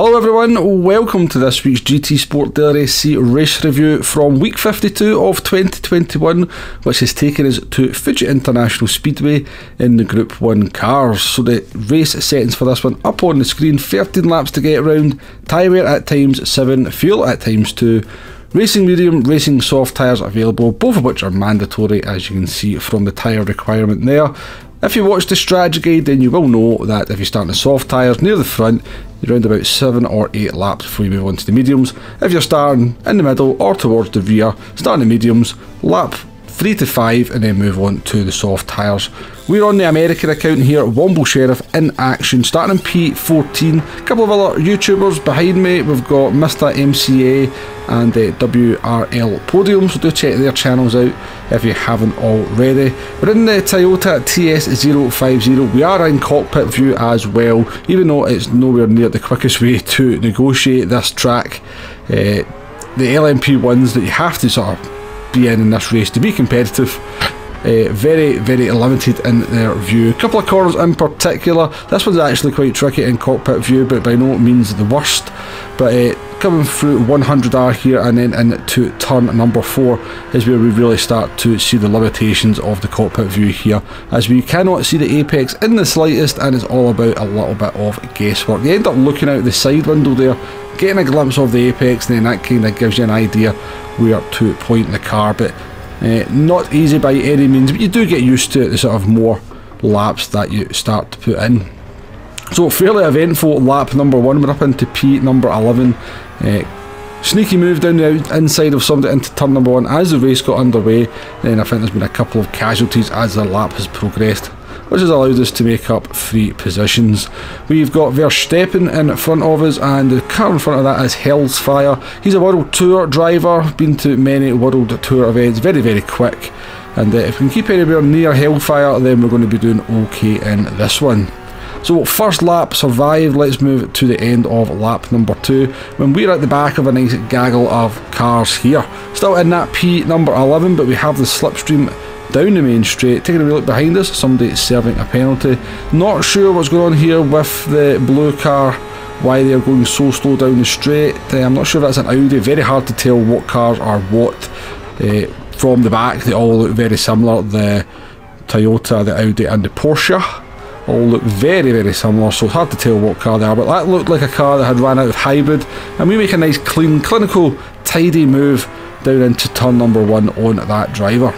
Hello everyone, welcome to this week's GT Sport Daily SC race review from week 52 of 2021, which has taken us to Fuji International Speedway in the Group 1 cars. So the race settings for this one up on the screen: 13 laps to get around, tyre wear at times 7, fuel at times 2, racing medium, racing soft tyres available, both of which are mandatory as you can see from the tyre requirement there. If you watch the strategy guide, then you will know that if you start on the soft tyres near the front, you're around about 7 or 8 laps before you move on to the mediums. If you're starting in the middle or towards the rear, start on the mediums, lap 3 to 5 and then move on to the soft tyres. We're on the American account here, Womble Sheriff in action, starting in P14. A couple of other YouTubers behind me. We've got Mr MCA and WRL Podium, so do check their channels out if you haven't already. We're in the Toyota TS050. We are in cockpit view as well, even though it's nowhere near the quickest way to negotiate this track. The LMP ones that you have to sort of be in this race to be competitive, very limited in their view. A couple of corners in particular. This one's actually quite tricky in cockpit view, but by no means the worst. But coming through 100R here and then into turn number 4 is where we really start to see the limitations of the cockpit view here, as we cannot see the apex in the slightest, and it's all about a little bit of guesswork. You end up looking out the side window there, getting a glimpse of the apex, and then that kind of gives you an idea where to point the car. But not easy by any means, but you do get used to it, the sort of more laps that you start to put in. So fairly eventful lap number 1. We're up into P number 11. Sneaky move down the inside of somebody into turn number 1 as the race got underway. Then I think there's been a couple of casualties as the lap has progressed, which has allowed us to make up 3 positions. We've got Verstappen in front of us, and the car in front of that is Hellfire. He's a World Tour driver, been to many World Tour events, very quick. And if we can keep anywhere near Hellfire, then we're going to be doing okay in this one. So first lap survived. Let's move to the end of lap number 2, when we're at the back of a nice gaggle of cars here. Still in that P number 11, but we have the slipstream down the main straight. Taking a wee look behind us, somebody serving a penalty. Not sure what's going on here with the blue car, why they're going so slow down the straight. I'm not sure if that's an Audi. Very hard to tell what cars are what. From the back they all look very similar. The Toyota, the Audi and the Porsche all look very similar, so it's hard to tell what car they are. But that looked like a car that had ran out of hybrid, and we make a nice clean, clinical, tidy move down into turn number 1 on that driver.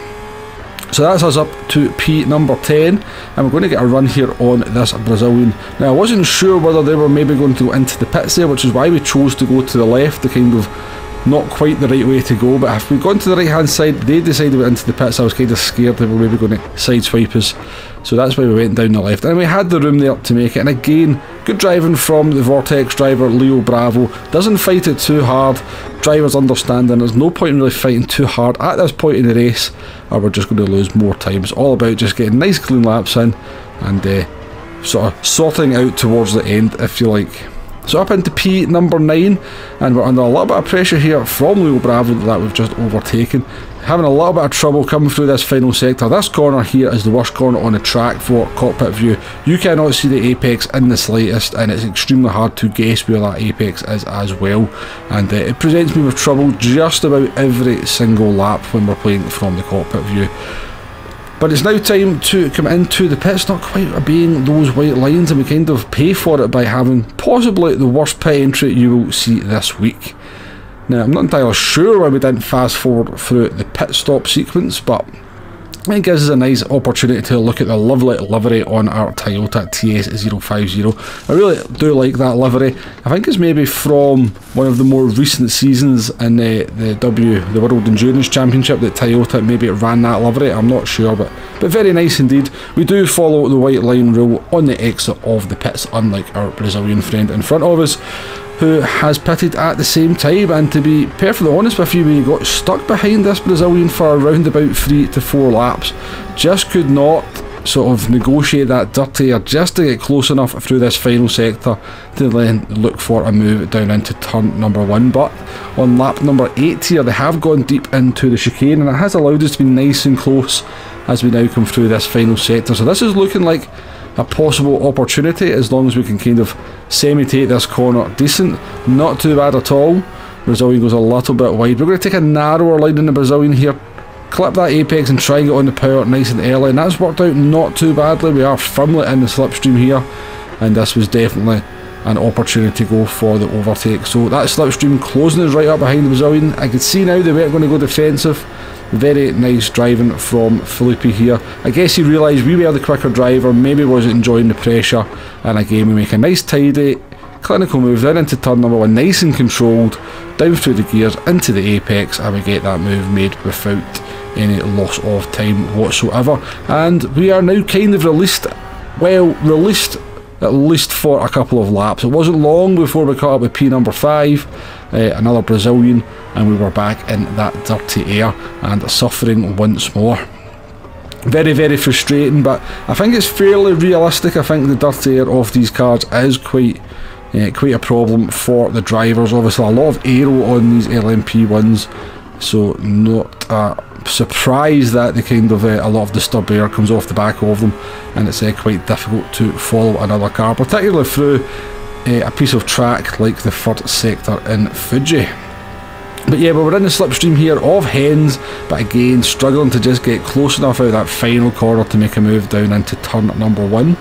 So that's us up to P number 10, and we're going to get a run here on this Brazilian. Now I wasn't sure whether they were maybe going to go into the pits there, which is why we chose to go to the left, the kind of not quite the right way to go. But if we'd gone to the right hand side, they decided to go into the pits. I was kind of scared they were maybe going to sideswipe us, so that's why we went down the left, and we had the room there to make it. And again, good driving from the Vortex driver Leo Bravo. Doesn't fight it too hard. Drivers understanding there's no point in really fighting too hard at this point in the race, or we're just going to lose more time. It's all about just getting nice clean laps in and sort of sorting out towards the end, if you like. So up into P number 9, and we're under a little bit of pressure here from Leo Bravo that we've just overtaken. Having a little bit of trouble coming through this final sector. This corner here is the worst corner on the track for cockpit view. You cannot see the apex in the slightest, and it's extremely hard to guess where that apex is as well. And it presents me with trouble just about every single lap when we're playing from the cockpit view. But it's now time to come into the pits, not quite obeying those white lines, and we kind of pay for it by having possibly the worst pit entry you will see this week. Now, I'm not entirely sure why we didn't fast forward through the pit stop sequence, but it gives us a nice opportunity to look at the lovely livery on our Toyota TS050. I really do like that livery. I think it's maybe from one of the more recent seasons in the World Endurance Championship that Toyota maybe ran that livery. I'm not sure, but very nice indeed. We do follow the white line rule on the exit of the pits, unlike our Brazilian friend in front of us, who has pitted at the same time. And to be perfectly honest with you, we got stuck behind this Brazilian for around about 3 to 4 laps. Just could not sort of negotiate that dirty air just to get close enough through this final sector to then look for a move down into turn number 1. But on lap number 8 here, they have gone deep into the chicane, and it has allowed us to be nice and close as we now come through this final sector. So this is looking like a possible opportunity as long as we can kind of semi-take this corner decent. Not too bad at all. Brazilian goes a little bit wide. We're going to take a narrower line in the Brazilian here, clip that apex and try and get on the power nice and early, and that's worked out not too badly. We are firmly in the slipstream here, and this was definitely an opportunity to go for the overtake. So that slipstream closing is right up behind the Brazilian. I could see now they weren't going to go defensive. Very nice driving from Felipe here. I guess he realised we were the quicker driver, maybe wasn't enjoying the pressure, and again we make a nice tidy clinical move down into turn number 1, nice and controlled, down through the gears into the apex, and we get that move made without any loss of time whatsoever. And we are now kind of released, well, released at least for a couple of laps. It wasn't long before we caught up with P number 5, another Brazilian, and we were back in that dirty air and suffering once more. Very, very frustrating, but I think it's fairly realistic. I think the dirty air of these cars is quite a problem for the drivers. Obviously a lot of aero on these LMP ones, so not a surprise that the kind of a lot of disturbed air comes off the back of them, and it's quite difficult to follow another car, particularly through a piece of track like the third sector in Fuji. But yeah, we're in the slipstream here of Hens, but again struggling to just get close enough out of that final corner to make a move down into turn number 1.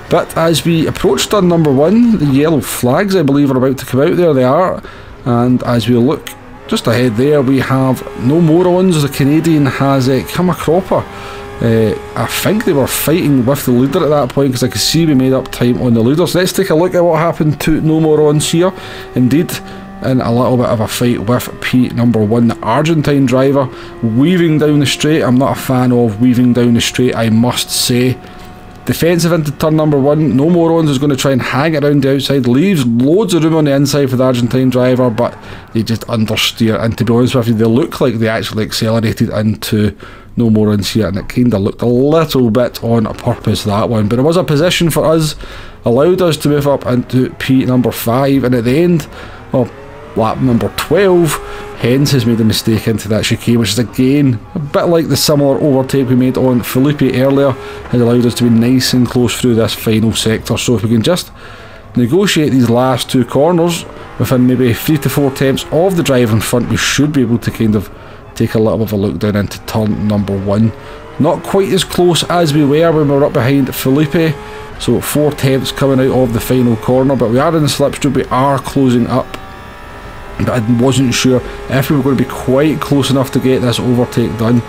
But as we approach turn number 1, the yellow flags I believe are about to come out. There they are, and as we look just ahead there, we have no morons. The Canadian has come a cropper. I think they were fighting with the leader at that point, because I could see we made up time on the leader. So let's take a look at what happened to no morons here. Indeed, in a little bit of a fight with P number 1, the Argentine driver, weaving down the straight. I'm not a fan of weaving down the straight, I must say. Defensive into turn number 1, no morons is going to try and hang it around the outside, leaves loads of room on the inside for the Argentine driver, but they just understeer, and to be honest with you, they look like they actually accelerated into no morons here, and it kind of looked a little bit on purpose, that one. But it was a position for us, allowed us to move up into P number 5, and at the end of lap number 12, Hens has made a mistake into that chicane, which is again a bit like the similar overtake we made on Felipe earlier, has allowed us to be nice and close through this final sector. So if we can just negotiate these last 2 corners within maybe 3 to 4 tenths of the driver in front, we should be able to kind of take a little bit of a look down into turn number 1. Not quite as close as we were when we were up behind Felipe, so 4 tenths coming out of the final corner, but we are in the slipstream, we are closing up. But I wasn't sure if we were going to be quite close enough to get this overtake done.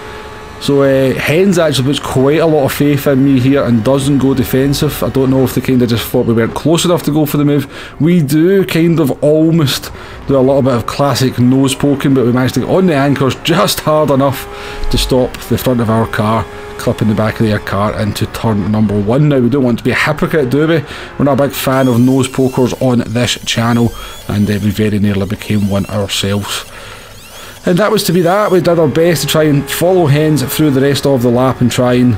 So Hens actually puts quite a lot of faith in me here and doesn't go defensive. I don't know if they kind of just thought we weren't close enough to go for the move. We do kind of almost do a little bit of classic nose poking, but we managed to get on the anchors just hard enough to stop the front of our car, clipping the back of their car into turn number 1. Now, we don't want to be a hypocrite, do we? We're not a big fan of nose pokers on this channel, and we very nearly became one ourselves. And that was to be that. We did our best to try and follow Hens through the rest of the lap and try and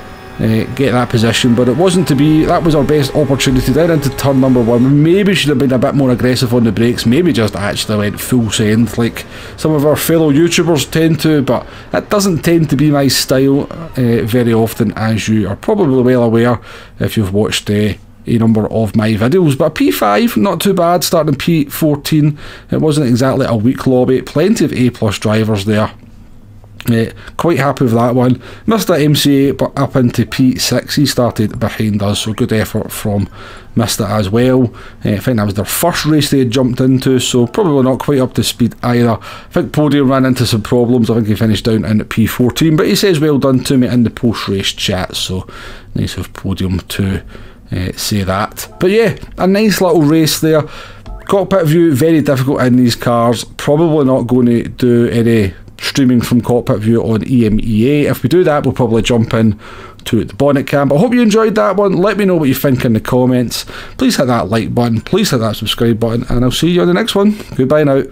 get that position, but it wasn't to be. That was our best opportunity down into turn number 1. We maybe should have been a bit more aggressive on the brakes, maybe just actually went full send like some of our fellow YouTubers tend to, but that doesn't tend to be my style very often, as you are probably well aware if you've watched a number of my videos. But P5, not too bad, starting P14. It wasn't exactly a weak lobby, plenty of A+ drivers there. Quite happy with that one. Missed that MC8, but up into P6 he started behind us, so good effort from Mr. as well. I think that was their first race they had jumped into, so probably not quite up to speed either. I think Podium ran into some problems. I think he finished down in P14, but he says well done to me in the post-race chat, so nice of Podium to say that. But yeah, a nice little race there. Cockpit view, very difficult in these cars. Probably not going to do any streaming from cockpit view on EMEA. If we do that, we'll probably jump in to the bonnet cam. I hope you enjoyed that one. Let me know what you think in the comments. Please hit that like button, please hit that subscribe button, and I'll see you on the next one. Goodbye now.